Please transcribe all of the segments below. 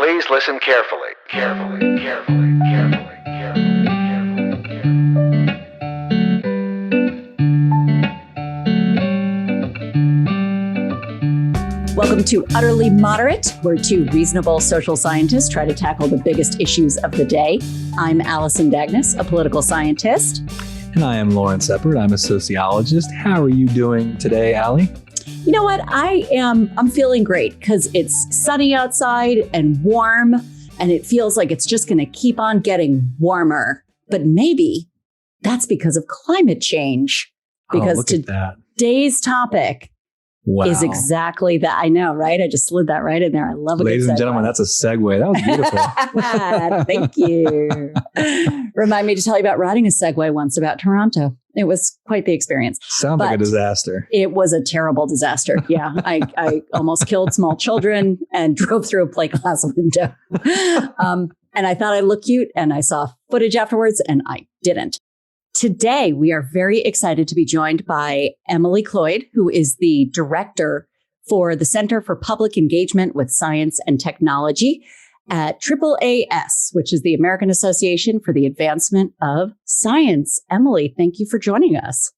Please listen carefully. Carefully, carefully, carefully, carefully, carefully, carefully. Welcome to Utterly Moderate, where two reasonable social scientists try to tackle the biggest issues of the day. I'm Allison Dagnes, a political scientist. And I am Lauren Seppert. I'm a sociologist. How are you doing today, Allie? You know what? I'm feeling great because it's sunny outside and warm, and it feels like it's just going to keep on getting warmer. But maybe that's because of climate change. Because today's topic is exactly that. I know, right? I just slid that right in there. I love it. Ladies and gentlemen, that's a segue. That was beautiful. Thank you. Remind me to tell you about riding a Segway once about Toronto. It was quite the experience. Sounds like a disaster. It was a terrible disaster. Yeah. I almost killed small children and drove through a plate glass window. And I thought I looked cute, and I saw footage afterwards, and I didn't. Today, we are very excited to be joined by Emily Cloyd, who is the director for the Center for Public Engagement with Science and Technology at AAAS, which is the American Association for the Advancement of Science. Emily, thank you for joining us.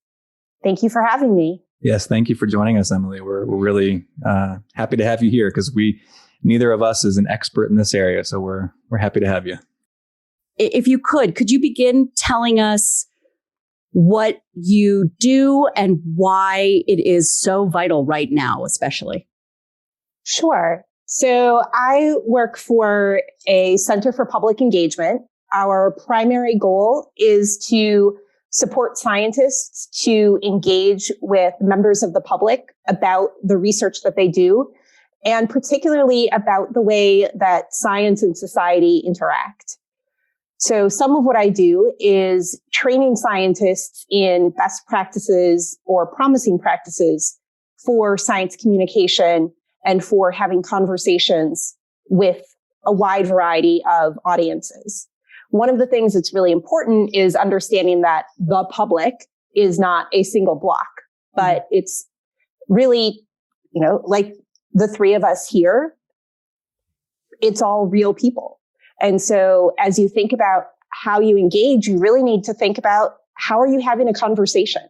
Thank you for having me. Yes, thank you for joining us, Emily. We're really happy to have you here because neither of us is an expert in this area, so we're happy to have you. If you could you begin telling us what you do and why it is so vital right now, especially? Sure. So I work for a Center for Public Engagement. Our primary goal is to support scientists to engage with members of the public about the research that they do, and particularly about the way that science and society interact. So some of what I do is training scientists in best practices or promising practices for science communication and for having conversations with a wide variety of audiences. One of the things that's really important is understanding that the public is not a single block, but it's really, like the three of us here, it's all real people. And so as you think about how you engage, you really need to think about how are you having a conversation?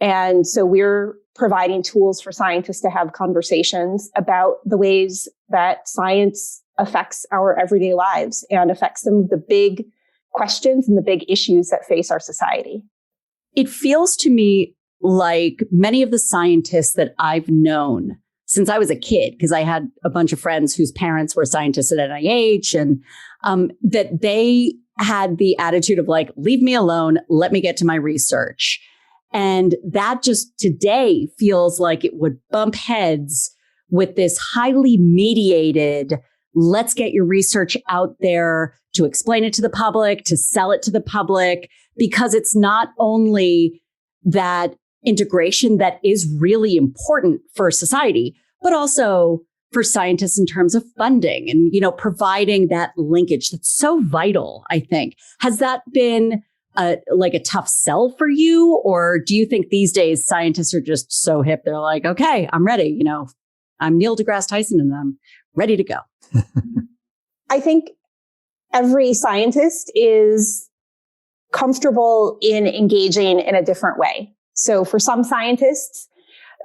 And so we're providing tools for scientists to have conversations about the ways that science affects our everyday lives and affects some of the big questions and the big issues that face our society. It feels to me like many of the scientists that I've known since I was a kid, because I had a bunch of friends whose parents were scientists at NIH, and that they had the attitude of like, leave me alone, let me get to my research. And that just today feels like it would bump heads with this highly mediated, let's get your research out there to explain it to the public, to sell it to the public, because it's not only that integration that is really important for society, but also for scientists in terms of funding and, providing that linkage that's so vital, I think. Has that been a tough sell for you? Or do you think these days scientists are just so hip? They're like, okay, I'm ready. I'm Neil deGrasse Tyson and I'm ready to go. I think every scientist is comfortable in engaging in a different way. So for some scientists,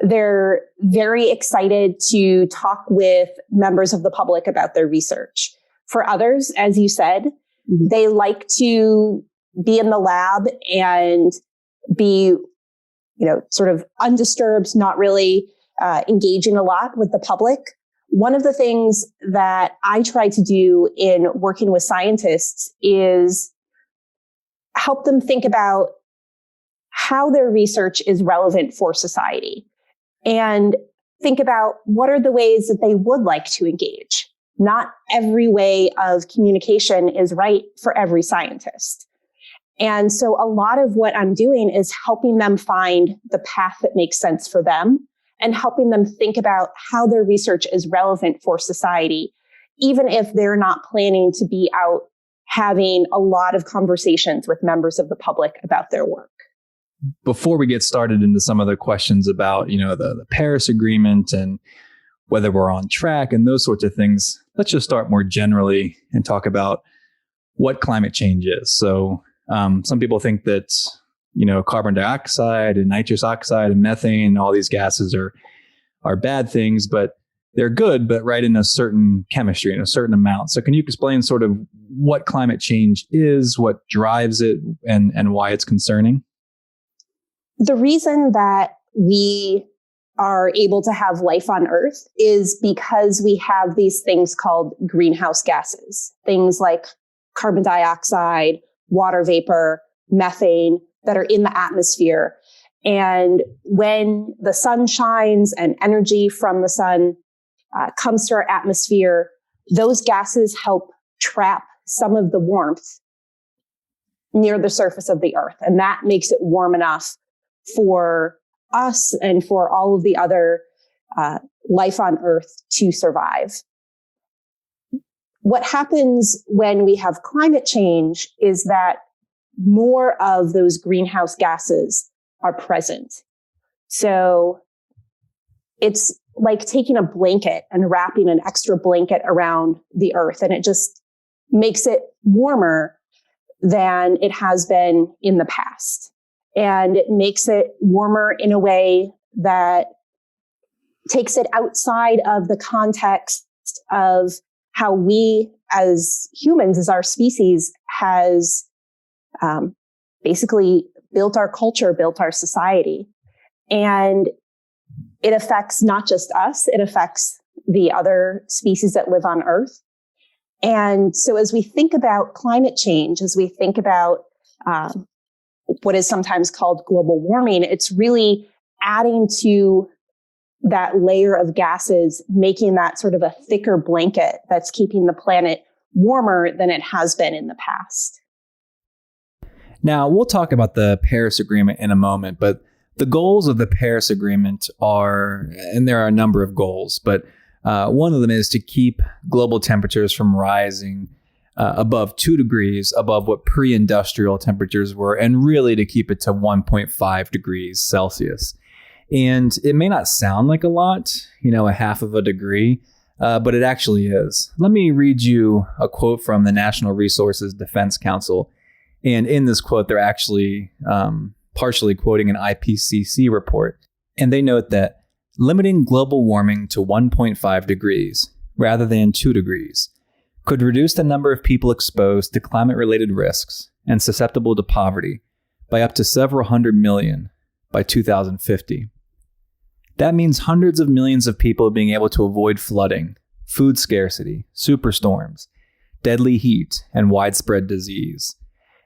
they're very excited to talk with members of the public about their research. For others, as you said, they like to be in the lab and be, sort of undisturbed, not really engaging a lot with the public. One of the things that I try to do in working with scientists is help them think about how their research is relevant for society and think about what are the ways that they would like to engage. Not every way of communication is right for every scientist. And so a lot of what I'm doing is helping them find the path that makes sense for them and helping them think about how their research is relevant for society, even if they're not planning to be out having a lot of conversations with members of the public about their work. Before we get started into some of the questions about, the Paris Agreement and whether we're on track and those sorts of things, let's just start more generally and talk about what climate change is. So some people think that, carbon dioxide and nitrous oxide and methane and all these gases are bad things, but they're good, but right in a certain chemistry, in a certain amount. So can you explain sort of what climate change is, what drives it, and why it's concerning? The reason that we are able to have life on Earth is because we have these things called greenhouse gases, things like carbon dioxide, water vapor, methane that are in the atmosphere. And when the sun shines and energy from the sun comes to our atmosphere, those gases help trap some of the warmth near the surface of the Earth. And that makes it warm enough for us and for all of the other life on Earth to survive. What happens when we have climate change is that more of those greenhouse gases are present. So it's like taking a blanket and wrapping an extra blanket around the Earth, and it just makes it warmer than it has been in the past. And it makes it warmer in a way that takes it outside of the context of how we as humans, as our species, has basically built our culture, built our society. And it affects not just us, it affects the other species that live on Earth. And so as we think about climate change, as we think about what is sometimes called global warming, it's really adding to that layer of gases, making that sort of a thicker blanket that's keeping the planet warmer than it has been in the past. Now, we'll talk about the Paris Agreement in a moment, but the goals of the Paris Agreement are, and there are a number of goals, but one of them is to keep global temperatures from rising above 2 degrees above what pre-industrial temperatures were, and really to keep it to 1.5 degrees Celsius. And it may not sound like a lot, a half of a degree, but it actually is. Let me read you a quote from the National Resources Defense Council. And in this quote, they're actually partially quoting an IPCC report. And they note that limiting global warming to 1.5 degrees rather than 2 degrees could reduce the number of people exposed to climate-related risks and susceptible to poverty by up to several hundred million by 2050. That means hundreds of millions of people being able to avoid flooding, food scarcity, superstorms, deadly heat, and widespread disease.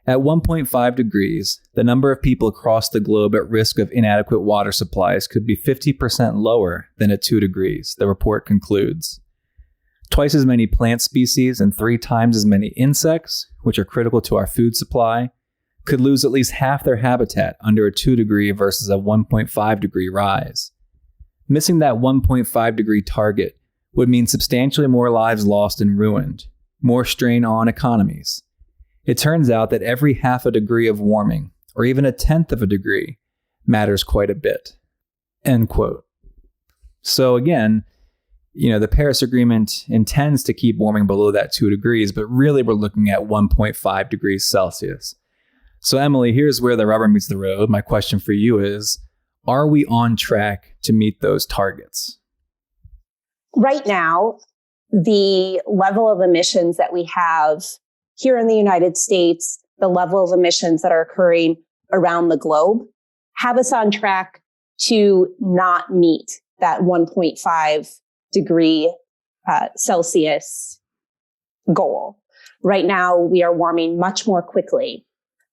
At 1.5 degrees, the number of people across the globe at risk of inadequate water supplies could be 50% lower than at 2 degrees, the report concludes. Twice as many plant species and 3 times as many insects, which are critical to our food supply, could lose at least half their habitat under a 2 degree versus a 1.5 degree rise. Missing that 1.5 degree target would mean substantially more lives lost and ruined, more strain on economies. It turns out that every half a degree of warming, or even a tenth of a degree, matters quite a bit. End quote. So again, the Paris Agreement intends to keep warming below that 2 degrees, but really we're looking at 1.5 degrees Celsius. So Emily, here's where the rubber meets the road. My question for you is, are we on track to meet those targets? Right now, the level of emissions that we have here in the United States, the level of emissions that are occurring around the globe, have us on track to not meet that 1.5 degree Celsius goal. Right now, we are warming much more quickly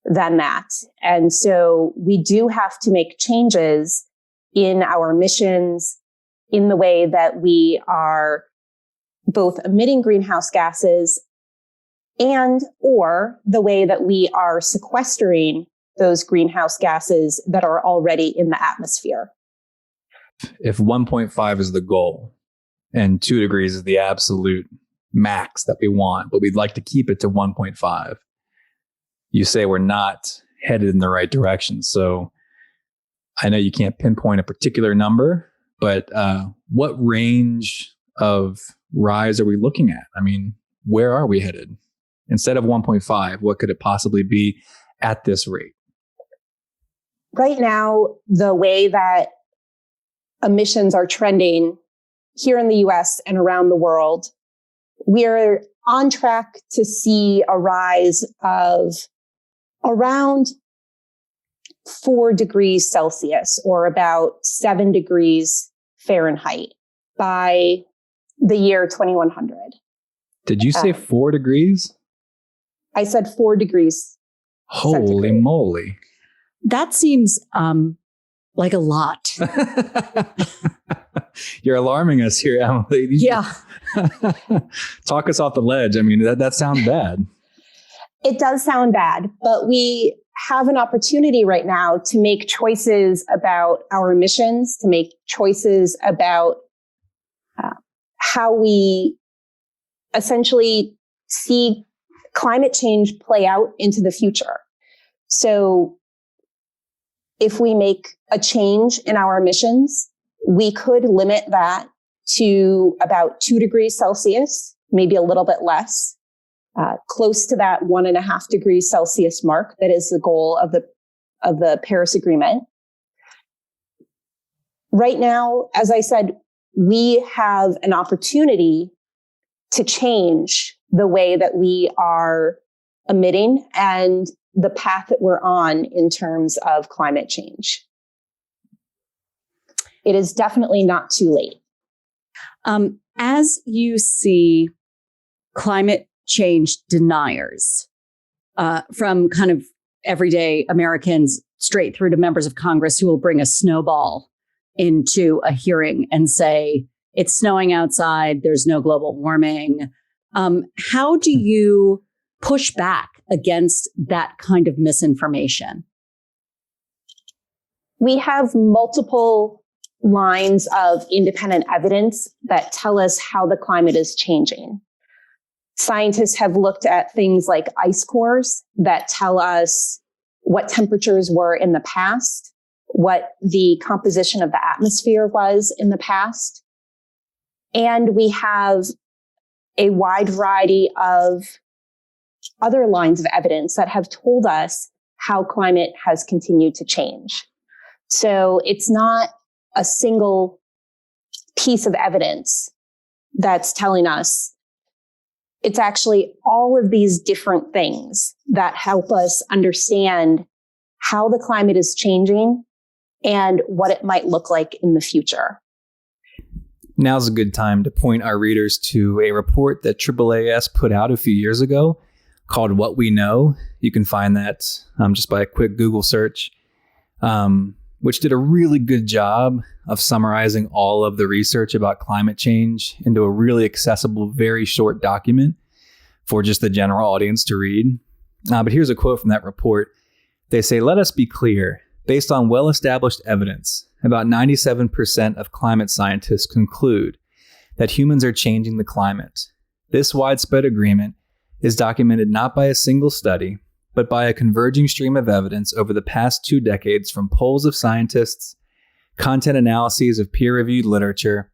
than that. And so we do have to make changes in our emissions, in the way that we are both emitting greenhouse gases and or the way that we are sequestering those greenhouse gases that are already in the atmosphere. If 1.5 is the goal and 2 degrees is the absolute max that we want, but we'd like to keep it to 1.5, you say we're not headed in the right direction. So I know you can't pinpoint a particular number, But what range of rise are we looking at? I mean, where are we headed? Instead of 1.5, what could it possibly be at this rate? Right now, the way that emissions are trending here in the US and around the world, we're on track to see a rise of around 4 degrees Celsius or about 7 degrees Fahrenheit by the year 2100. Did you say 4 degrees? I said 4 degrees. Holy centigrade. moly. That seems like a lot. You're alarming us here, Emily. Yeah. Talk us off the ledge. I mean, that sounds bad. It does sound bad, but we have an opportunity right now to make choices about our emissions, to make choices about how we essentially see climate change play out into the future. So if we make a change in our emissions, we could limit that to about 2 degrees Celsius, maybe a little bit less, close to that 1.5 degrees Celsius mark. That is the goal of the Paris Agreement. Right now, as I said, we have an opportunity to change the way that we are emitting and the path that we're on in terms of climate change. It is definitely not too late. As you see climate change deniers, from kind of everyday Americans straight through to members of Congress who will bring a snowball into a hearing and say, it's snowing outside, there's no global warming. How do you push back against that kind of misinformation? We have multiple lines of independent evidence that tell us how the climate is changing. Scientists have looked at things like ice cores that tell us what temperatures were in the past, what the composition of the atmosphere was in the past. And we have a wide variety of other lines of evidence that have told us how climate has continued to change. So it's not a single piece of evidence that's telling us. It's actually all of these different things that help us understand how the climate is changing and what it might look like in the future. Now's a good time to point our readers to a report that AAAS put out a few years ago called What We Know. You can find that just by a quick Google search, which did a really good job of summarizing all of the research about climate change into a really accessible, very short document for just the general audience to read. But here's a quote from that report. They say, "Let us be clear. Based on well-established evidence, about 97% of climate scientists conclude that humans are changing the climate. This widespread agreement is documented not by a single study, but by a converging stream of evidence over the past 2 decades from polls of scientists, content analyses of peer-reviewed literature,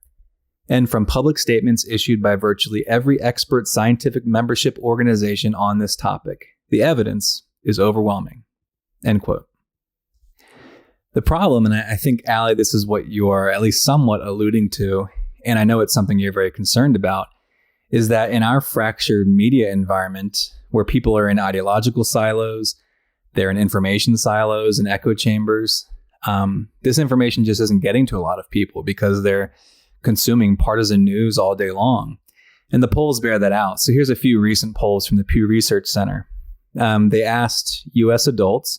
and from public statements issued by virtually every expert scientific membership organization on this topic. The evidence is overwhelming." End quote. The problem, and I think, Allie, this is what you are at least somewhat alluding to, and I know it's something you're very concerned about, is that in our fractured media environment, where people are in ideological silos, they're in information silos and echo chambers, this information just isn't getting to a lot of people because they're consuming partisan news all day long. And the polls bear that out. So here's a few recent polls from the Pew Research Center. They asked U.S. adults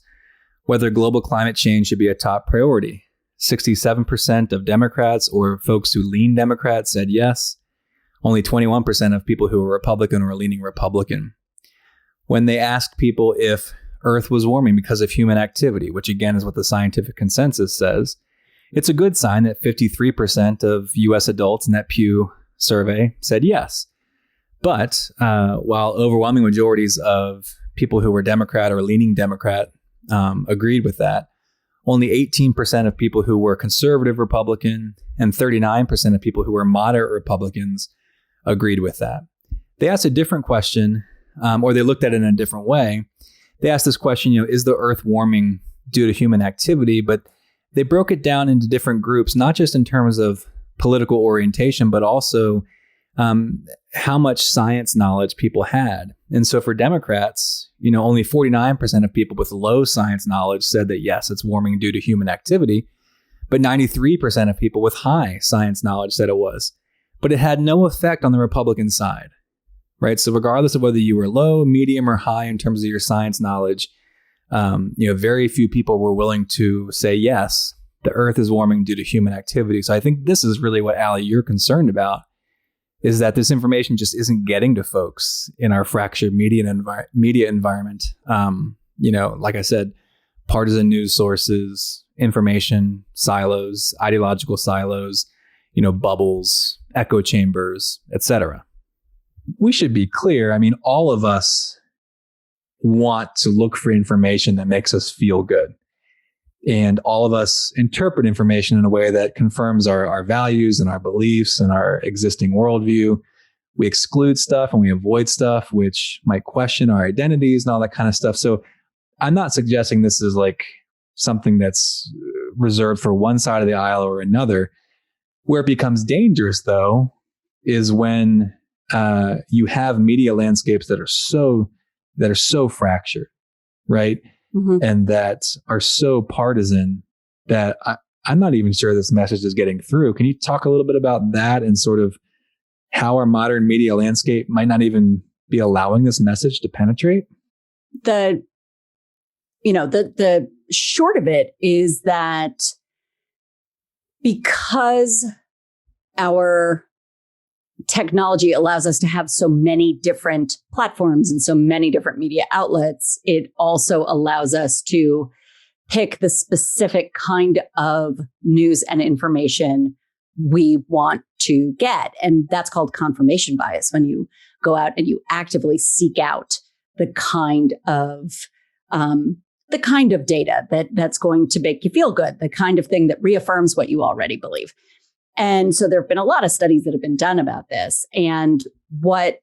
whether global climate change should be a top priority. 67% of Democrats or folks who lean Democrat said yes. Only 21% of people who were Republican were leaning Republican. When they asked people if Earth was warming because of human activity, which again is what the scientific consensus says, it's a good sign that 53% of U.S. adults in that Pew survey said yes. But while overwhelming majorities of people who were Democrat or leaning Democrat agreed with that, only 18% of people who were conservative Republican and 39% of people who were moderate Republicans agreed with that. They asked a different question, or they looked at it in a different way. They asked this question, is the Earth warming due to human activity? But they broke it down into different groups, not just in terms of political orientation, but also how much science knowledge people had. And so for Democrats, only 49% of people with low science knowledge said that, yes, it's warming due to human activity. But 93% of people with high science knowledge said it was. But it had no effect on the Republican side, right? So regardless of whether you were low, medium, or high in terms of your science knowledge, very few people were willing to say, yes, the Earth is warming due to human activity. So I think this is really what, Allie, you're concerned about, is that this information just isn't getting to folks in our fractured media environment. Like I said, partisan news sources, information silos, ideological silos, bubbles, echo chambers, etc. We should be clear. I mean, all of us want to look for information that makes us feel good. And all of us interpret information in a way that confirms our values and our beliefs and our existing worldview. We exclude stuff and we avoid stuff which might question our identities and all that kind of stuff. So I'm not suggesting this is like something that's reserved for one side of the aisle or another. Where it becomes dangerous, though, is when you have media landscapes that are so fractured, right? Mm-hmm. And that are so partisan that I'm not even sure this message is getting through. Can you talk a little bit about that and sort of how our modern media landscape might not even be allowing this message to penetrate? The short of it is that because our technology allows us to have so many different platforms and so many different media outlets, it also allows us to pick the specific kind of news and information we want to get. And that's called confirmation bias, when you go out and you actively seek out the kind of data that's going to make you feel good, the kind of thing that reaffirms what you already believe. And so there have been a lot of studies that have been done about this. And what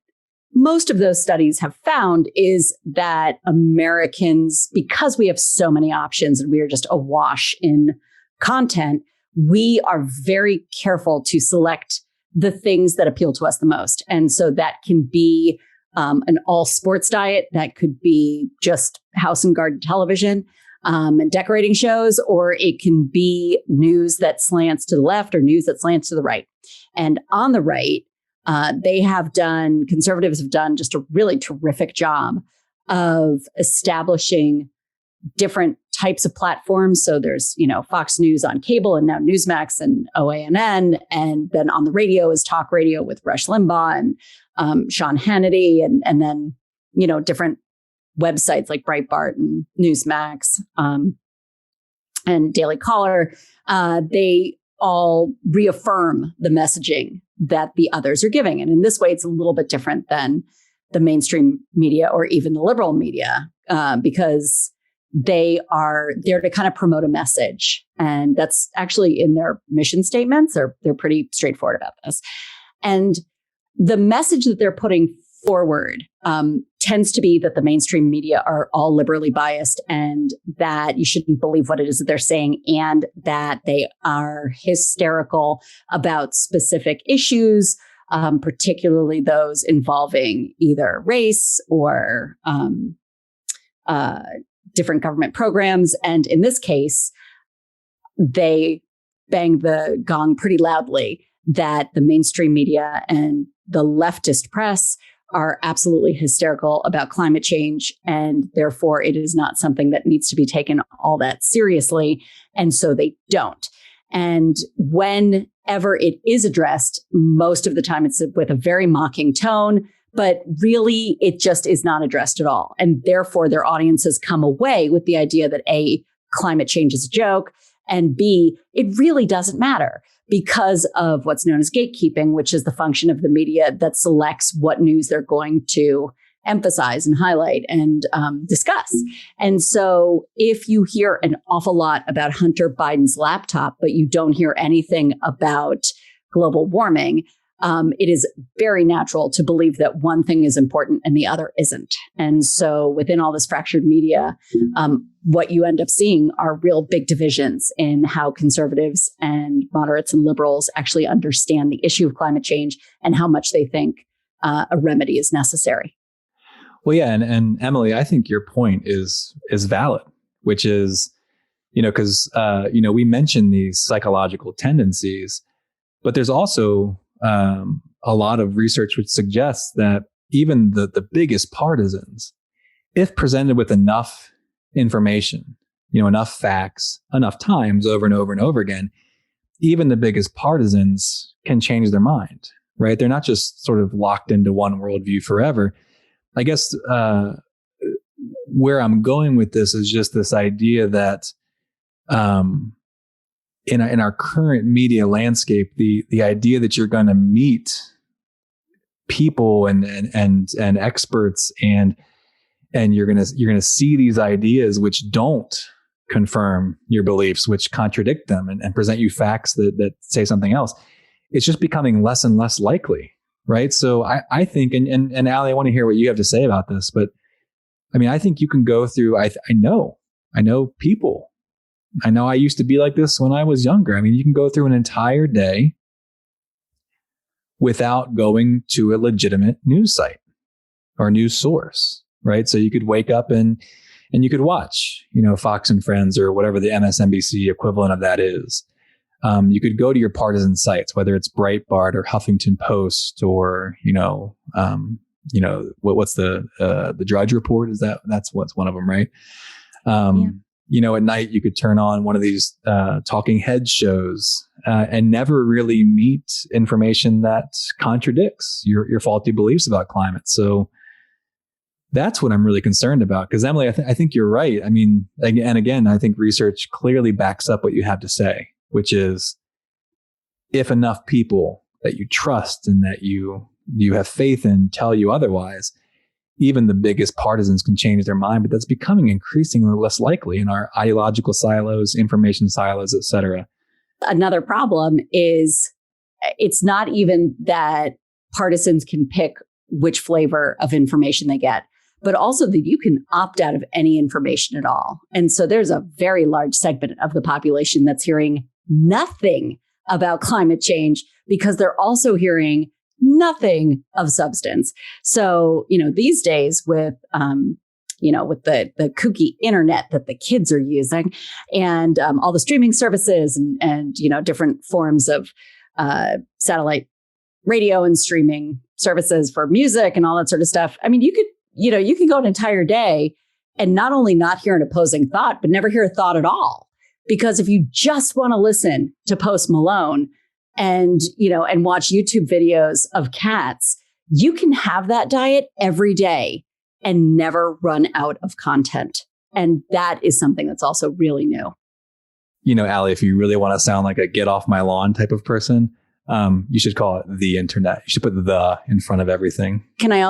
most of those studies have found is that Americans, because we have so many options and we are just awash in content, we are very careful to select the things that appeal to us the most. And so that can be an all sports diet, that could be just house and garden television, and decorating shows, or it can be news that slants to the left or news that slants to the right. And on the right, conservatives have done just a really terrific job of establishing different types of platforms. So there's, Fox News on cable and now Newsmax and OANN. And then on the radio is talk radio with Rush Limbaugh and Sean Hannity, and then, different websites like Breitbart and Newsmax and Daily Caller. They all reaffirm the messaging that the others are giving. And in this way, it's a little bit different than the mainstream media or even the liberal media, because they are there to kind of promote a message. And that's actually in their mission statements. They're pretty straightforward about this. And the message that they're putting forward tends to be that the mainstream media are all liberally biased and that you shouldn't believe what it is that they're saying, and that they are hysterical about specific issues, particularly those involving either race or different government programs. And in this case, they bang the gong pretty loudly that the mainstream media and the leftist press are absolutely hysterical about climate change, and therefore it is not something that needs to be taken all that seriously. And so they don't. And whenever it is addressed, most of the time it's with a very mocking tone, but really it just is not addressed at all. And therefore their audiences come away with the idea that A, climate change is a joke, and B, it really doesn't matter, because of what's known as gatekeeping, which is the function of the media that selects what news they're going to emphasize and highlight and discuss. And so if you hear an awful lot about Hunter Biden's laptop, but you don't hear anything about global warming, it is very natural to believe that one thing is important and the other isn't. And so within all this fractured media, what you end up seeing are real big divisions in how conservatives and moderates and liberals actually understand the issue of climate change and how much they think a remedy is necessary. Well, yeah. And Emily, I think your point is valid, which is, because, we mentioned these psychological tendencies, but there's also a lot of research which suggests that even the biggest partisans, if presented with enough information, enough facts, enough times over and over and over again, even the biggest partisans can change their mind, right? They're not just sort of locked into one worldview forever. I guess where I'm going with this is just this idea that in our current media landscape, the idea that you're going to meet people and experts and you're going to see these ideas which don't confirm your beliefs, which contradict them and present you facts that say something else, it's just becoming less and less likely, right? So I think, and Allie, I want to hear what you have to say about this, but I mean, I think you can go through, I know people. I know I used to be like this when I was younger. I mean, you can go through an entire day without going to a legitimate news site or news source, right? So you could wake up and you could watch, Fox and Friends or whatever the MSNBC equivalent of that is. You could go to your partisan sites, whether it's Breitbart or Huffington Post or, what's the Drudge Report? That's what's one of them, right? At night you could turn on one of these talking head shows and never really meet information that contradicts your faulty beliefs about climate. So that's what I'm really concerned about. Because Emily, I think you're right. I mean, and again, I think research clearly backs up what you have to say, which is if enough people that you trust and that you have faith in tell you otherwise, even the biggest partisans can change their mind, but that's becoming increasingly less likely in our ideological silos, information silos, et cetera. Another problem is it's not even that partisans can pick which flavor of information they get, but also that you can opt out of any information at all. And so there's a very large segment of the population that's hearing nothing about climate change because they're also hearing nothing of substance. So, these days with, with the kooky internet that the kids are using and all the streaming services and different forms of satellite radio and streaming services for music and all that sort of stuff. I mean, you could go an entire day and not only not hear an opposing thought, but never hear a thought at all. Because if you just want to listen to Post Malone and watch YouTube videos of cats, you can have that diet every day and never run out of content. And that is something that's also really new. Allie, if you really want to sound like a get off my lawn type of person, you should call it the internet. You should put the in front of everything. Can I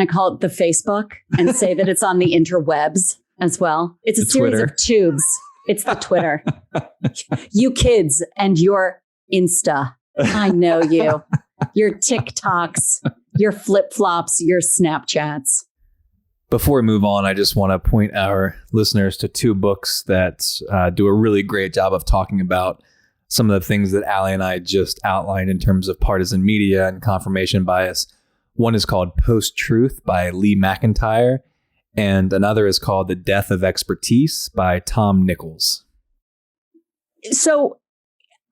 call it the Facebook and say that it's on the interwebs as well? It's a series Twitter. Of tubes. It's the Twitter. You kids and your Insta. I know you. Your TikToks, your flip-flops, your Snapchats. Before we move on, I just want to point our listeners to two books that do a really great job of talking about some of the things that Allie and I just outlined in terms of partisan media and confirmation bias. One is called Post-Truth by Lee McIntyre, and another is called The Death of Expertise by Tom Nichols. So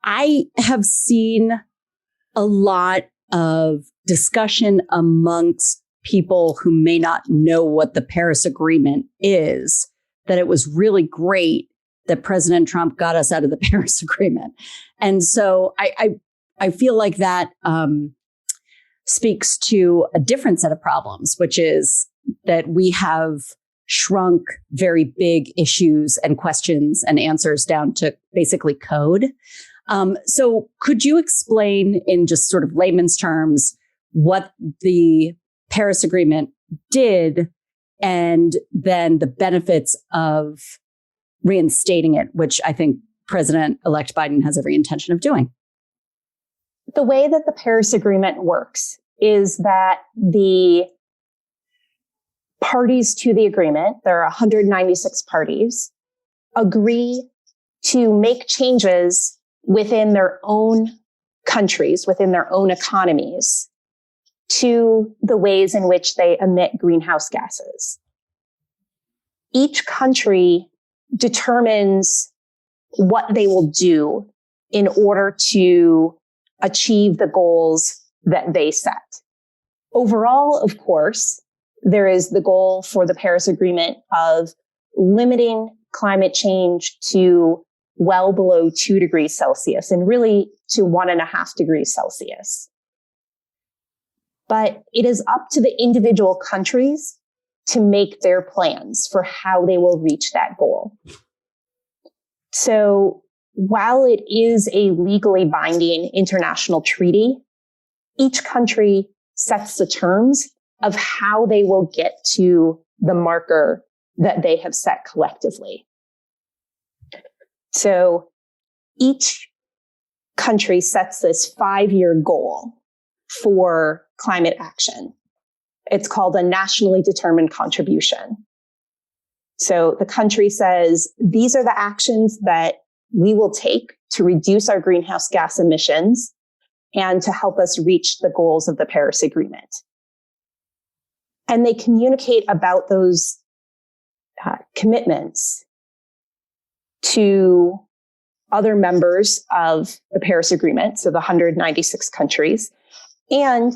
I have seen a lot of discussion amongst people who may not know what the Paris Agreement is, that it was really great that President Trump got us out of the Paris Agreement. And so I feel like that speaks to a different set of problems, which is that we have shrunk very big issues and questions and answers down to basically code. So could you explain in just sort of layman's terms what the Paris Agreement did, and then the benefits of reinstating it, which I think President-elect Biden has every intention of doing. The way that the Paris Agreement works is that the parties to the agreement, there are 196 parties, agree to make changes within their own countries, within their own economies, to the ways in which they emit greenhouse gases. Each country determines what they will do in order to achieve the goals that they set. Overall, of course, there is the goal for the Paris Agreement of limiting climate change to well below 2 degrees Celsius and really to 1.5 degrees Celsius. But it is up to the individual countries to make their plans for how they will reach that goal. So while it is a legally binding international treaty, each country sets the terms of how they will get to the marker that they have set collectively. So each country sets this 5-year goal for climate action. It's called a nationally determined contribution. So the country says, these are the actions that we will take to reduce our greenhouse gas emissions and to help us reach the goals of the Paris Agreement. And they communicate about those commitments to other members of the Paris Agreement, so the 196 countries, and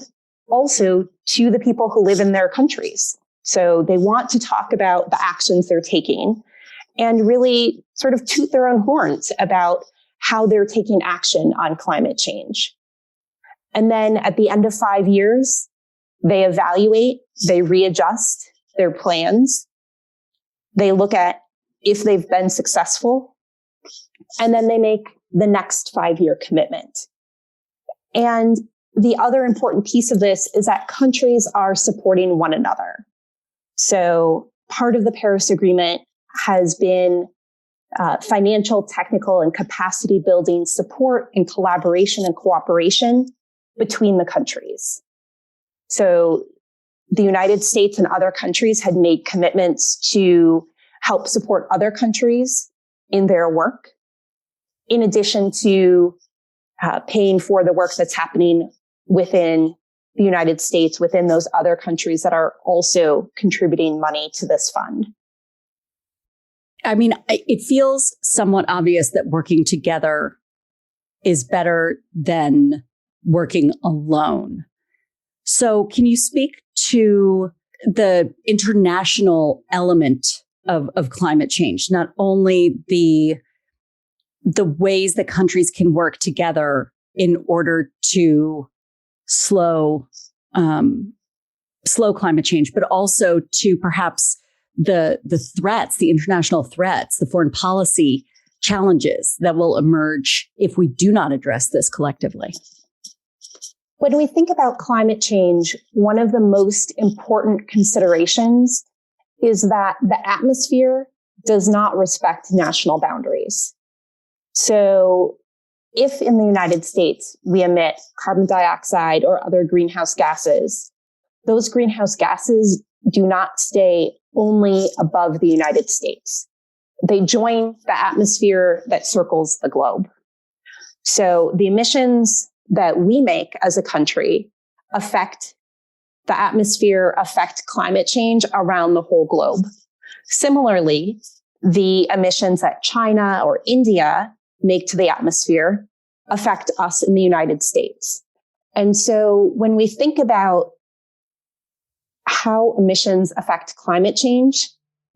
also to the people who live in their countries. So they want to talk about the actions they're taking and really sort of toot their own horns about how they're taking action on climate change. And then at the end of 5 years, they evaluate, they readjust their plans. They look at if they've been successful, and then they make the next 5-year commitment. And the other important piece of this is that countries are supporting one another. So part of the Paris Agreement has been financial, technical, and capacity building support and collaboration and cooperation between the countries. So the United States and other countries had made commitments to help support other countries in their work, in addition to paying for the work that's happening within the United States, within those other countries that are also contributing money to this fund. I mean, it feels somewhat obvious that working together is better than working alone. So can you speak to the international element of climate change, not only the ways that countries can work together in order to slow climate change, but also to perhaps the threats, the international threats, the foreign policy challenges that will emerge if we do not address this collectively? When we think about climate change, one of the most important considerations is that the atmosphere does not respect national boundaries. So if in the United States we emit carbon dioxide or other greenhouse gases, those greenhouse gases do not stay only above the United States. They join the atmosphere that circles the globe. So the emissions that we make as a country affect the atmosphere, affect climate change around the whole globe. Similarly, the emissions that China or India make to the atmosphere affect us in the United States. And so when we think about how emissions affect climate change,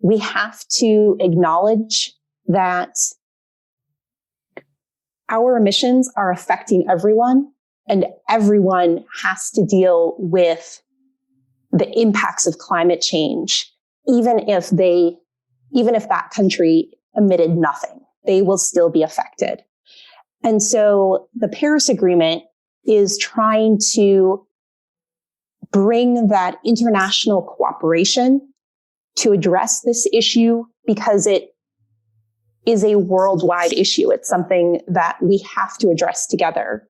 we have to acknowledge that our emissions are affecting everyone, and everyone has to deal with the impacts of climate change, even if that country emitted nothing, they will still be affected. And so the Paris Agreement is trying to bring that international cooperation to address this issue, because it is a worldwide issue. It's something that we have to address together,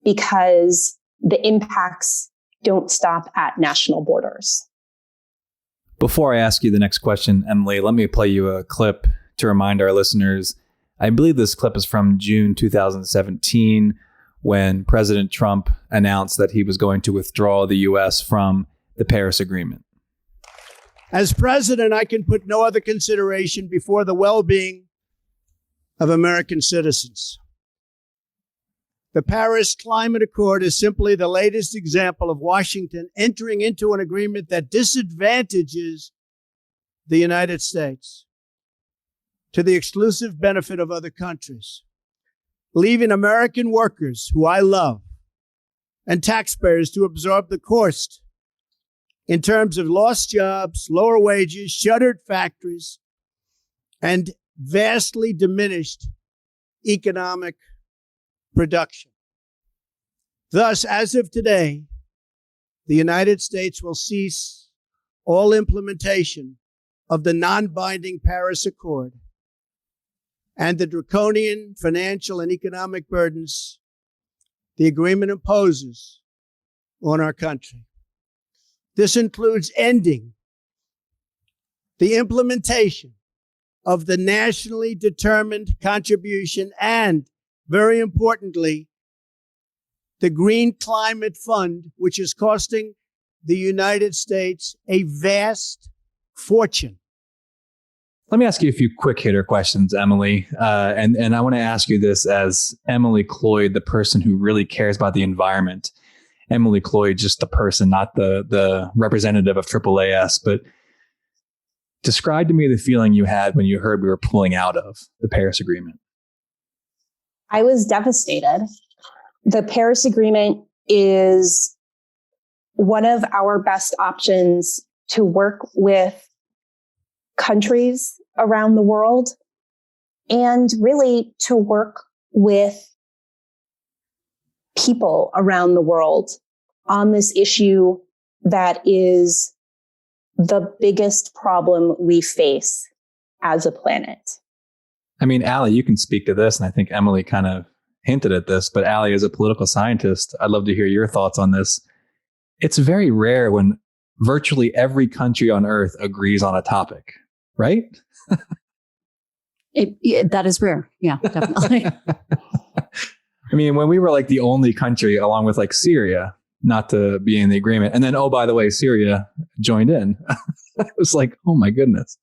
because the impacts don't stop at national borders. Before I ask you the next question, Emily, let me play you a clip to remind our listeners. I believe this clip is from June 2017, when President Trump announced that he was going to withdraw the U.S. from the Paris Agreement. As president, I can put no other consideration before the well-being of American citizens. The Paris Climate Accord is simply the latest example of Washington entering into an agreement that disadvantages the United States to the exclusive benefit of other countries, leaving American workers, who I love, and taxpayers to absorb the cost in terms of lost jobs, lower wages, shuttered factories, and vastly diminished economic production. Thus, as of today, the United States will cease all implementation of the non-binding Paris Accord and the draconian financial and economic burdens the agreement imposes on our country. This includes ending the implementation of the nationally determined contribution and, very importantly, the Green Climate Fund, which is costing the United States a vast fortune. Let me ask you a few quick hitter questions, Emily. And I want to ask you this as Emily Cloyd, the person who really cares about the environment. Emily Cloyd, just the person, not the representative of AAAS. But describe to me the feeling you had when you heard we were pulling out of the Paris Agreement. I was devastated. The Paris Agreement is one of our best options to work with countries around the world, and really to work with people around the world on this issue that is the biggest problem we face as a planet. I mean, Allie, you can speak to this, and I think Emily kind of hinted at this, but Allie, as a political scientist, I'd love to hear your thoughts on this. It's very rare when virtually every country on earth agrees on a topic, right? That is rare. Yeah, definitely. I mean, when we were like the only country, along with like Syria, not to be in the agreement, and then, oh, by the way, Syria joined in. It was like, oh my goodness.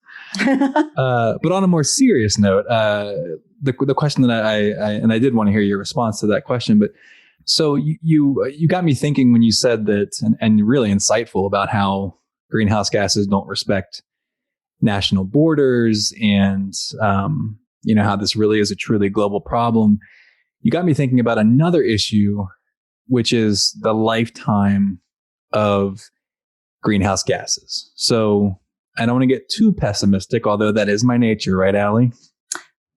But on a more serious note, the question that I did want to hear your response to that question, but so you got me thinking when you said that, and really insightful about how greenhouse gases don't respect national borders, and how this really is a truly global problem. You got me thinking about another issue, which is the lifetime of greenhouse gases. So I don't want to get too pessimistic, although that is my nature, right, Allie?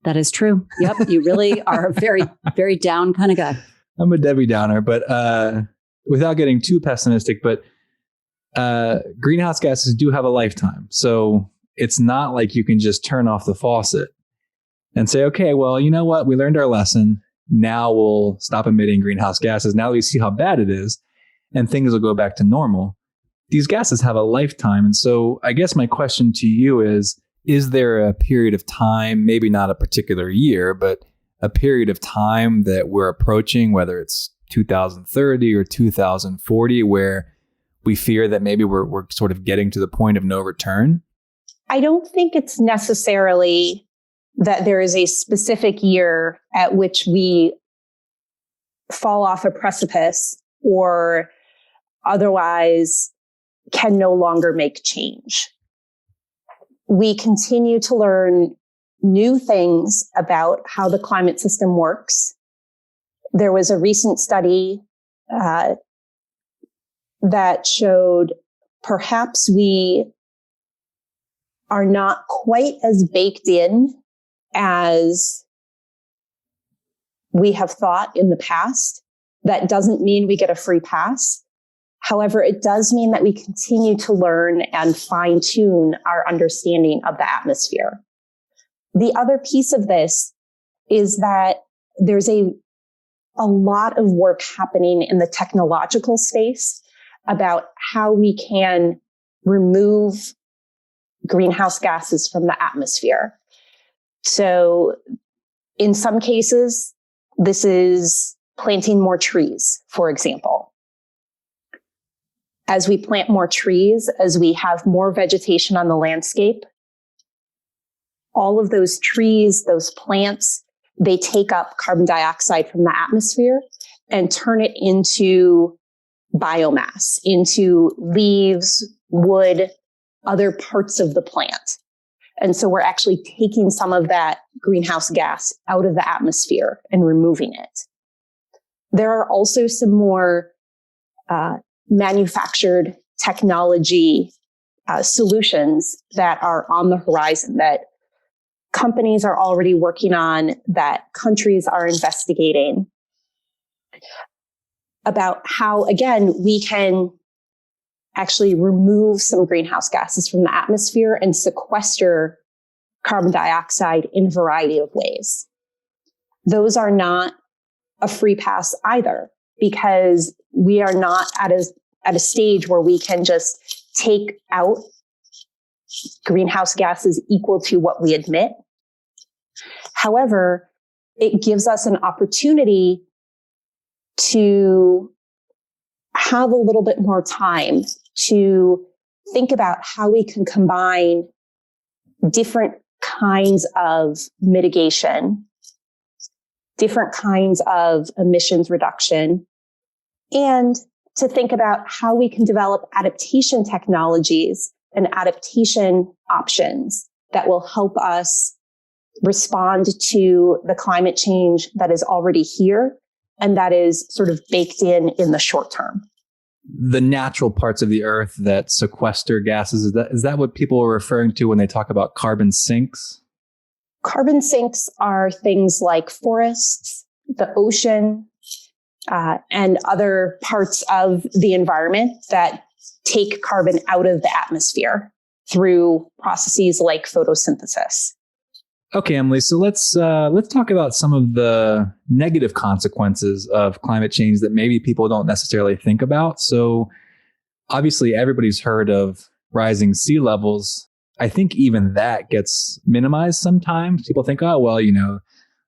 That is true. Yep. You really are a very, very down kind of guy. I'm a Debbie Downer, but without getting too pessimistic, but greenhouse gases do have a lifetime. So it's not like you can just turn off the faucet and say, okay, well, you know what? We learned our lesson. Now we'll stop emitting greenhouse gases. Now we see how bad it is, and things will go back to normal. These gases have a lifetime. And so I guess my question to you is there a period of time, maybe not a particular year, but a period of time that we're approaching, whether it's 2030 or 2040, where we fear that maybe we're sort of getting to the point of no return? I don't think it's necessarily that there is a specific year at which we fall off a precipice or otherwise can no longer make change. We continue to learn new things about how the climate system works. There was a recent study that showed perhaps we are not quite as baked in as we have thought in the past. That doesn't mean we get a free pass, However, it does mean that we continue to learn and fine tune our understanding of the atmosphere. The other piece of this is that there's a lot of work happening in the technological space about how we can remove greenhouse gases from the atmosphere. So in some cases, this is planting more trees, for example. As we plant more trees, as we have more vegetation on the landscape, all of those trees, those plants, they take up carbon dioxide from the atmosphere and turn it into biomass, into leaves, wood, other parts of the plant. And so we're actually taking some of that greenhouse gas out of the atmosphere and removing it. There are also some more manufactured technology solutions that are on the horizon that companies are already working on, that countries are investigating, about how, again, we can actually remove some greenhouse gases from the atmosphere and sequester carbon dioxide in a variety of ways. Those are not a free pass either, because we are not at a stage where we can just take out greenhouse gases equal to what we emit. However, it gives us an opportunity to have a little bit more time to think about how we can combine different kinds of mitigation, different kinds of emissions reduction, and to think about how we can develop adaptation technologies and adaptation options that will help us respond to the climate change that is already here and that is sort of baked in the short term. The natural parts of the earth that sequester gases, is that what people are referring to when they talk about carbon sinks? Carbon sinks are things like forests, the ocean, and other parts of the environment that take carbon out of the atmosphere through processes like photosynthesis. Okay, Emily, so let's talk about some of the negative consequences of climate change that maybe people don't necessarily think about. So obviously everybody's heard of rising sea levels. I think even that gets minimized sometimes. People think, oh, well,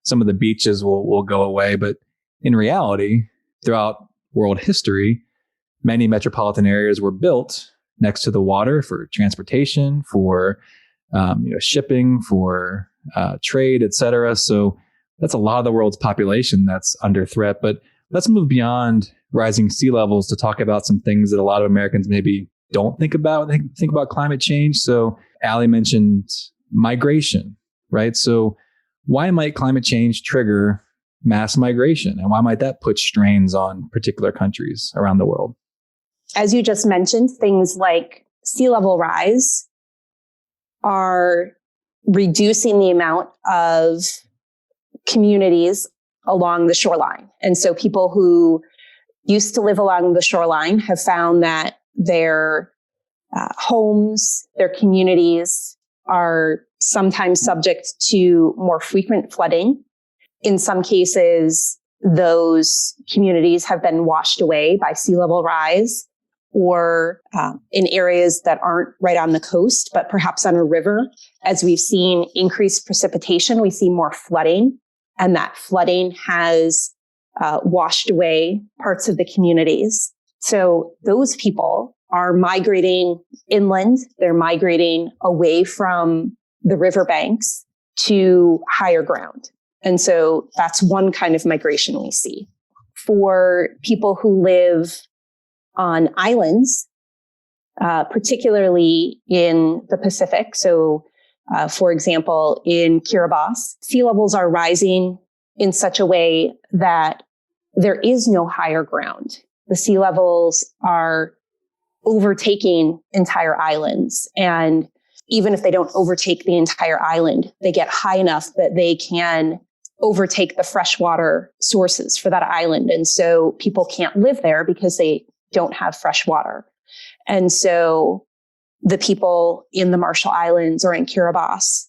some of the beaches will go away. But in reality, throughout world history, many metropolitan areas were built next to the water for transportation, for shipping, for trade, etc. So that's a lot of the world's population that's under threat. But let's move beyond rising sea levels to talk about some things that a lot of Americans maybe don't think about when they think about climate change. So Allie mentioned migration, right? So why might climate change trigger mass migration? And why might that put strains on particular countries around the world? As you just mentioned, things like sea level rise are reducing the amount of communities along the shoreline. And so people who used to live along the shoreline have found that their homes, their communities are sometimes subject to more frequent flooding. In some cases, those communities have been washed away by sea level rise, or in areas that aren't right on the coast, but perhaps on a river. As we've seen increased precipitation, we see more flooding, and that flooding has washed away parts of the communities. So those people are migrating inland. They're migrating away from the riverbanks to higher ground. And so that's one kind of migration we see. For people who live on islands, particularly in the Pacific. So, for example, in Kiribati, sea levels are rising in such a way that there is no higher ground. The sea levels are overtaking entire islands. And even if they don't overtake the entire island, they get high enough that they can overtake the freshwater sources for that island. And so people can't live there because they don't have fresh water. And so the people in the Marshall Islands or in Kiribati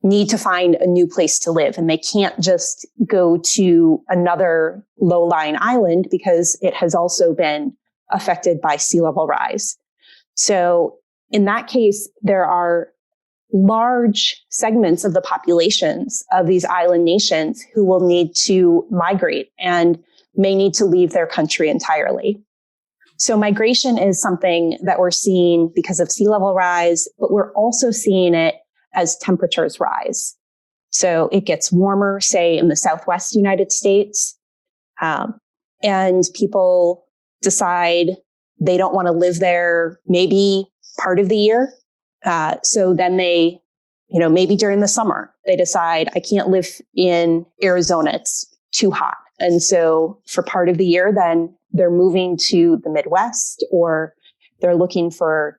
need to find a new place to live. And they can't just go to another low-lying island because it has also been affected by sea level rise. So in that case, there are large segments of the populations of these island nations who will need to migrate and may need to leave their country entirely. So migration is something that we're seeing because of sea level rise, but we're also seeing it as temperatures rise. So it gets warmer, say in the Southwest United States, and people decide they don't want to live there maybe part of the year. So then they, maybe during the summer, they decide I can't live in Arizona. It's too hot. And so for part of the year, then they're moving to the Midwest, or they're looking for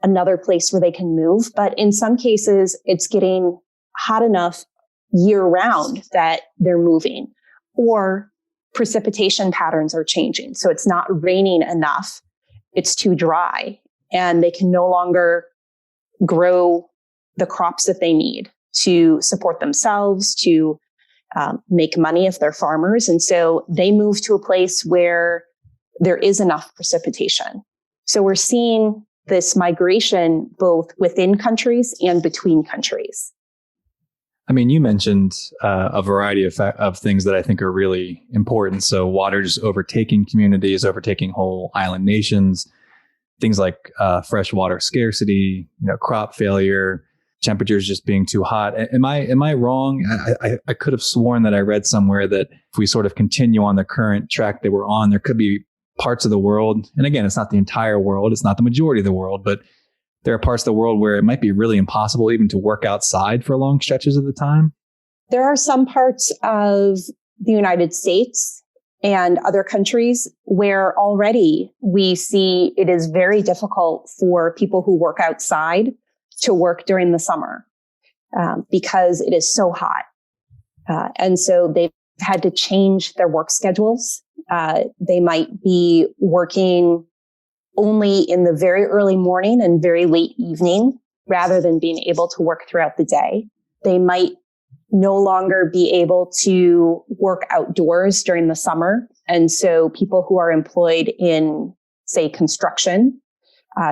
another place where they can move. But in some cases, it's getting hot enough year round that they're moving, or precipitation patterns are changing. So it's not raining enough. It's too dry, and they can no longer grow the crops that they need to support themselves, to make money if they're farmers. And so they move to a place where there is enough precipitation. So we're seeing this migration both within countries and between countries. I mean, you mentioned a variety of things that I think are really important. So water just overtaking communities, overtaking whole island nations, things like freshwater scarcity, crop failure, temperatures just being too hot. Am I wrong? I could have sworn that I read somewhere that if we sort of continue on the current track that we're on, there could be parts of the world, and again, it's not the entire world, it's not the majority of the world, but there are parts of the world where it might be really impossible even to work outside for long stretches of the time. There are some parts of the United States and other countries where already we see it is very difficult for people who work outside to work during the summer because it is so hot. And so they've had to change their work schedules. They might be working only in the very early morning and very late evening rather than being able to work throughout the day. They might no longer be able to work outdoors during the summer. And so people who are employed in, say, construction,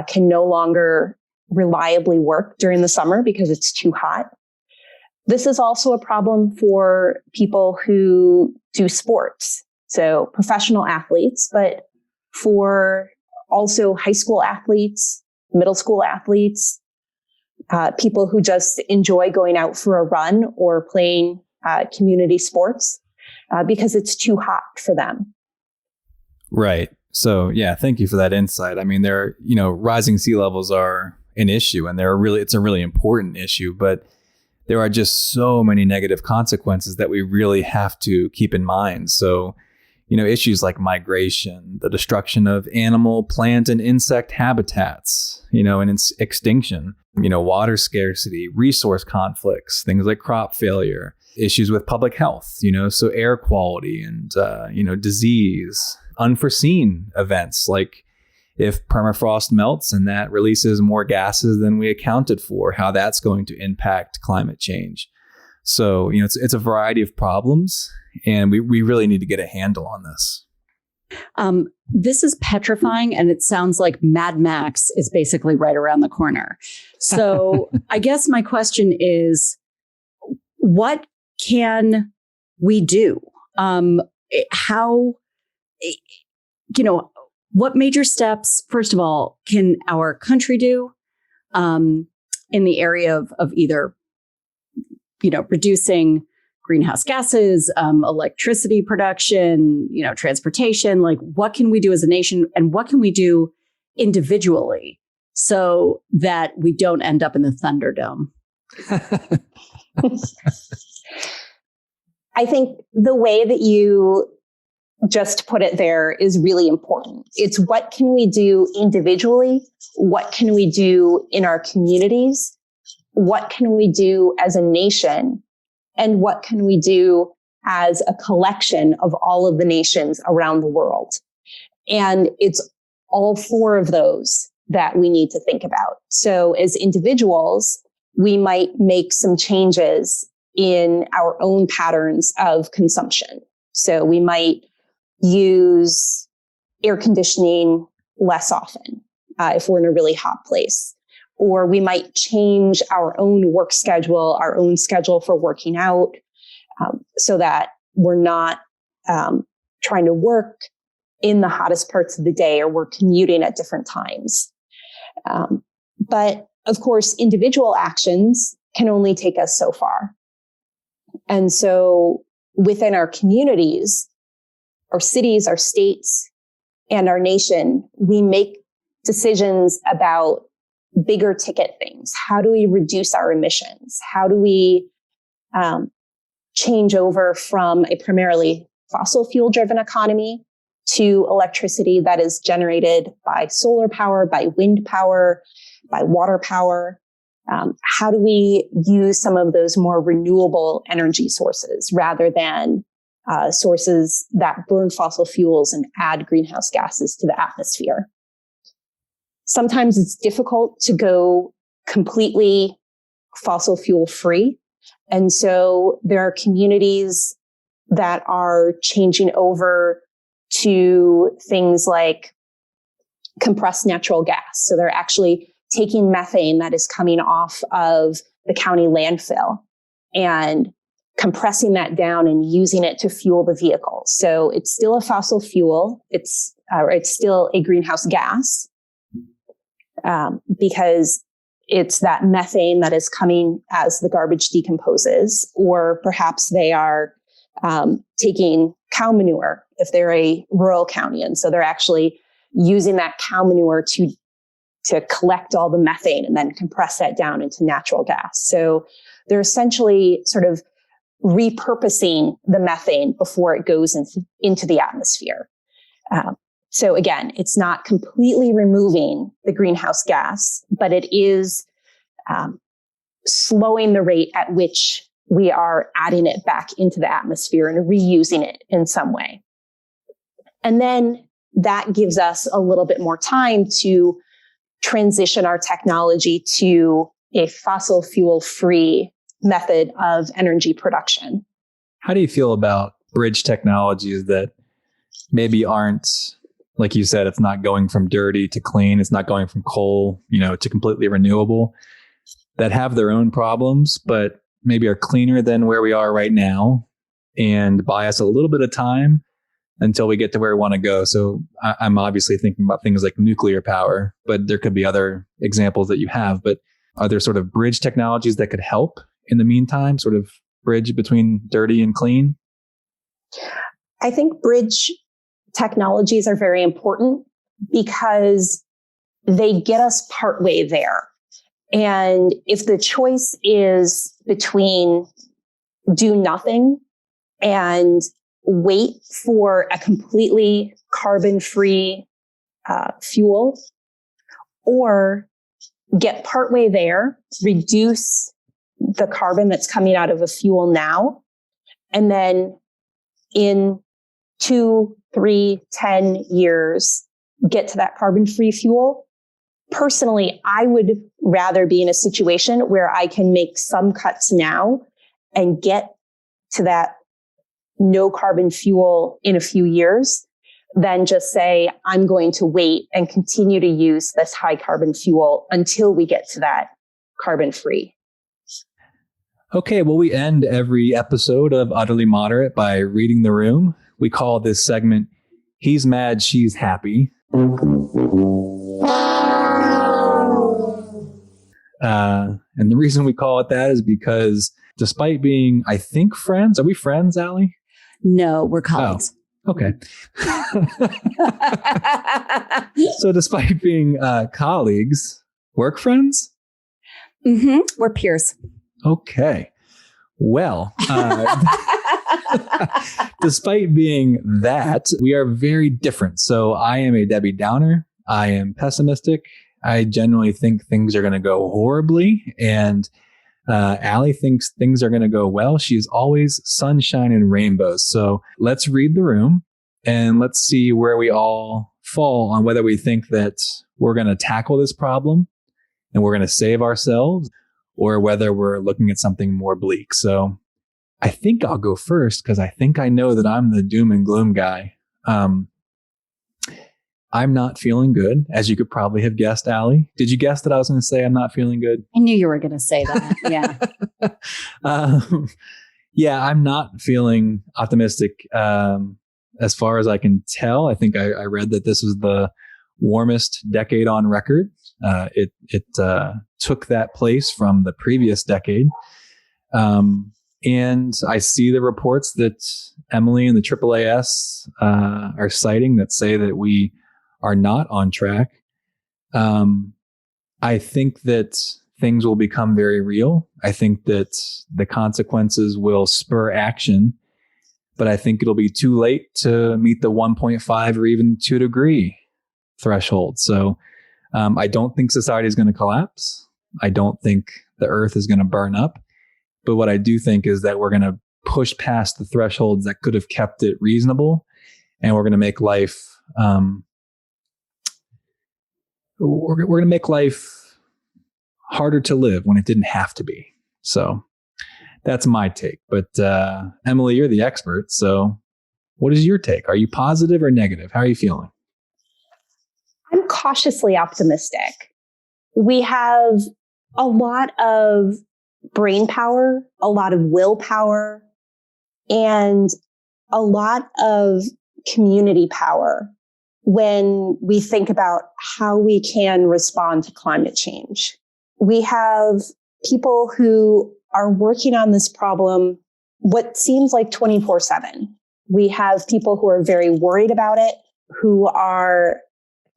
can no longer reliably work during the summer because it's too hot. This is also a problem for people who do sports. So professional athletes, but for also high school athletes, middle school athletes, people who just enjoy going out for a run or playing community sports because it's too hot for them. Right. So yeah, thank you for that insight. I mean, rising sea levels are an issue, and it's a really important issue, but there are just so many negative consequences that we really have to keep in mind. So, issues like migration, the destruction of animal, plant, and insect habitats, and its extinction, water scarcity, resource conflicts, things like crop failure, issues with public health, so air quality and, disease, unforeseen events like if permafrost melts and that releases more gases than we accounted for, how that's going to impact climate change. So, it's a variety of problems, and we really need to get a handle on this. This is petrifying, and it sounds like Mad Max is basically right around the corner. So I guess my question is, what can we do? What major steps, first of all, can our country do in the area of either, reducing greenhouse gases, electricity production, transportation? Like, what can we do as a nation, and what can we do individually so that we don't end up in the Thunderdome? I think the way that you just put it there is really important. It's what can we do individually? What can we do in our communities? What can we do as a nation? And what can we do as a collection of all of the nations around the world? And it's all four of those that we need to think about. So as individuals, we might make some changes in our own patterns of consumption. So we might use air conditioning less often if we're in a really hot place. Or we might change our own work schedule, our own schedule for working out, so that we're not trying to work in the hottest parts of the day, or we're commuting at different times. But of course, individual actions can only take us so far. And so within our communities, our cities, our states, and our nation, we make decisions about bigger ticket things. How do we reduce our emissions? How do we change over from a primarily fossil fuel driven economy to electricity that is generated by solar power, by wind power, by water power? How do we use some of those more renewable energy sources rather than sources that burn fossil fuels and add greenhouse gases to the atmosphere? Sometimes it's difficult to go completely fossil fuel free. And so there are communities that are changing over to things like compressed natural gas. So they're actually taking methane that is coming off of the county landfill and compressing that down and using it to fuel the vehicle. So it's still a fossil fuel. It's still a greenhouse gas, because it's that methane that is coming as the garbage decomposes, or perhaps they are taking cow manure if they're a rural county. And so they're actually using that cow manure to collect all the methane and then compress that down into natural gas. So they're essentially sort of repurposing the methane before it goes into the atmosphere. So again, it's not completely removing the greenhouse gas, but it is slowing the rate at which we are adding it back into the atmosphere and reusing it in some way. And then that gives us a little bit more time to transition our technology to a fossil fuel free method of energy production. How do you feel about bridge technologies that maybe aren't, like you said, it's not going from dirty to clean, it's not going from coal, to completely renewable, that have their own problems, but maybe are cleaner than where we are right now and buy us a little bit of time until we get to where we want to go? So I'm obviously thinking about things like nuclear power, but there could be other examples that you have. But are there sort of bridge technologies that could help in the meantime, sort of bridge between dirty and clean? I think bridge technologies are very important because they get us partway there. And if the choice is between do nothing and wait for a completely carbon-free fuel, or get partway there, reduce the carbon that's coming out of a fuel now, and then in 2, 3, 10 years, get to that carbon-free fuel. Personally, I would rather be in a situation where I can make some cuts now and get to that no carbon fuel in a few years than just say, I'm going to wait and continue to use this high carbon fuel until we get to that carbon free. Okay, well, we end every episode of Utterly Moderate by reading the room. We call this segment, He's Mad, She's Happy. And the reason we call it that is because despite being, I think, friends, are we friends, Allie? No, we're colleagues. Oh, okay. So despite being colleagues, work friends? Mm-hmm. We're peers. Okay. Well, despite being that, we are very different. So I am a Debbie Downer. I am pessimistic. I generally think things are going to go horribly. And Allie thinks things are going to go well. She is always sunshine and rainbows. So let's read the room and let's see where we all fall on whether we think that we're going to tackle this problem and we're going to save ourselves, or whether we're looking at something more bleak. So I think I'll go first because I think I know that I'm the doom and gloom guy. I'm not feeling good, as you could probably have guessed, Allie. Did you guess that I was going to say I'm not feeling good? I knew you were going to say that. Yeah. Yeah, I'm not feeling optimistic as far as I can tell. I think I read that this was the warmest decade on record. It took that place from the previous decade. And I see the reports that Emily and the AAAS are citing that say that we are not on track. I think that things will become very real. I think that the consequences will spur action, but I think it'll be too late to meet the 1.5 or even 2 degree threshold. So I don't think society is going to collapse. I don't think the earth is going to burn up. But what I do think is that we're going to push past the thresholds that could have kept it reasonable, and we're going to make life we're going to make life harder to live when it didn't have to be. So that's my take. But Emily, you're the expert. So what is your take? Are you positive or negative? How are you feeling? I'm cautiously optimistic. We have a lot of brain power, a lot of willpower, and a lot of community power when we think about how we can respond to climate change. We have people who are working on this problem what seems like 24/7. We have people who are very worried about it, who are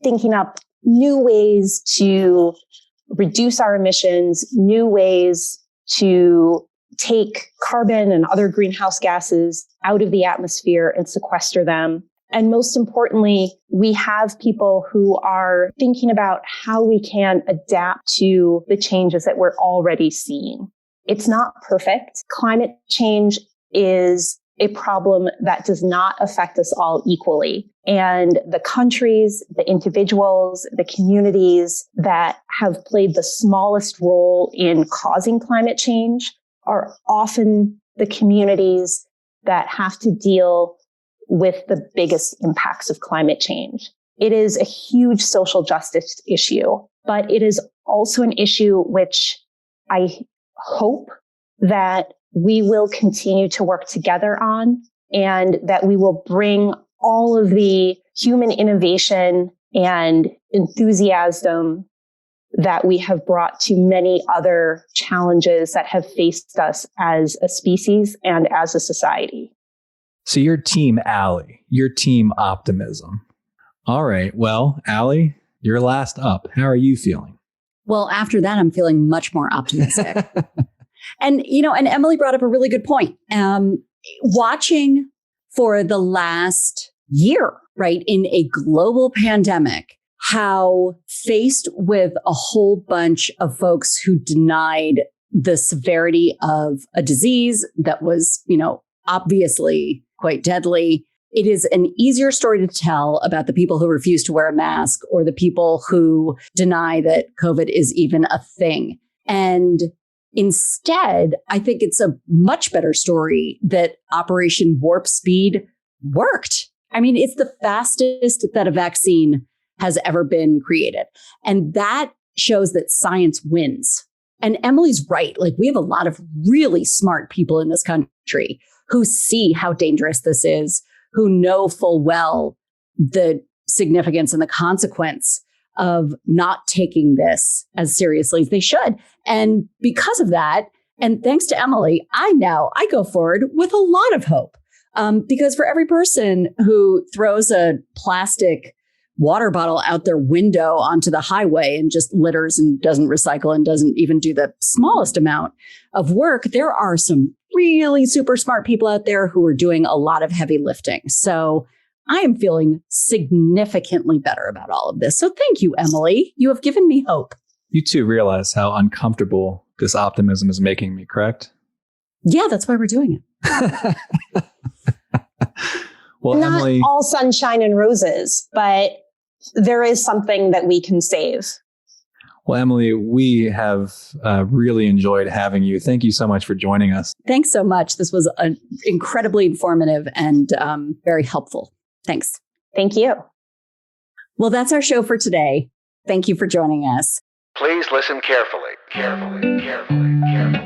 thinking up new ways to reduce our emissions, new ways to take carbon and other greenhouse gases out of the atmosphere and sequester them. And most importantly, we have people who are thinking about how we can adapt to the changes that we're already seeing. It's not perfect. Climate change is a problem that does not affect us all equally. And the countries, the individuals, the communities that have played the smallest role in causing climate change are often the communities that have to deal with the biggest impacts of climate change. It is a huge social justice issue, but it is also an issue which I hope that we will continue to work together on, and that we will bring all of the human innovation and enthusiasm that we have brought to many other challenges that have faced us as a species and as a society. So you're team Allie, you're team optimism. All right. Well, Allie, you're last up. How are you feeling? Well, after that, I'm feeling much more optimistic. And Emily brought up a really good point. Watching for the last year, right, in a global pandemic, how faced with a whole bunch of folks who denied the severity of a disease that was, obviously quite deadly, it is an easier story to tell about the people who refuse to wear a mask or the people who deny that COVID is even a thing. And instead, I think it's a much better story that Operation Warp Speed worked. I mean, it's the fastest that a vaccine has ever been created. And that shows that science wins. And Emily's right. Like, we have a lot of really smart people in this country who see how dangerous this is, who know full well the significance and the consequence of not taking this as seriously as they should. And because of that, and thanks to Emily, I go forward with a lot of hope. Because for every person who throws a plastic water bottle out their window onto the highway and just litters and doesn't recycle and doesn't even do the smallest amount of work, there are some really super smart people out there who are doing a lot of heavy lifting. So I am feeling significantly better about all of this. So thank you, Emily. You have given me hope. You too realize how uncomfortable this optimism is making me, correct? Yeah, that's why we're doing it. Well, not Emily, all sunshine and roses, but there is something that we can save. Well, Emily, we have really enjoyed having you. Thank you so much for joining us. Thanks so much. This was incredibly informative and very helpful. Thanks. Thank you. Well, that's our show for today. Thank you for joining us. Please listen carefully, carefully, carefully, carefully.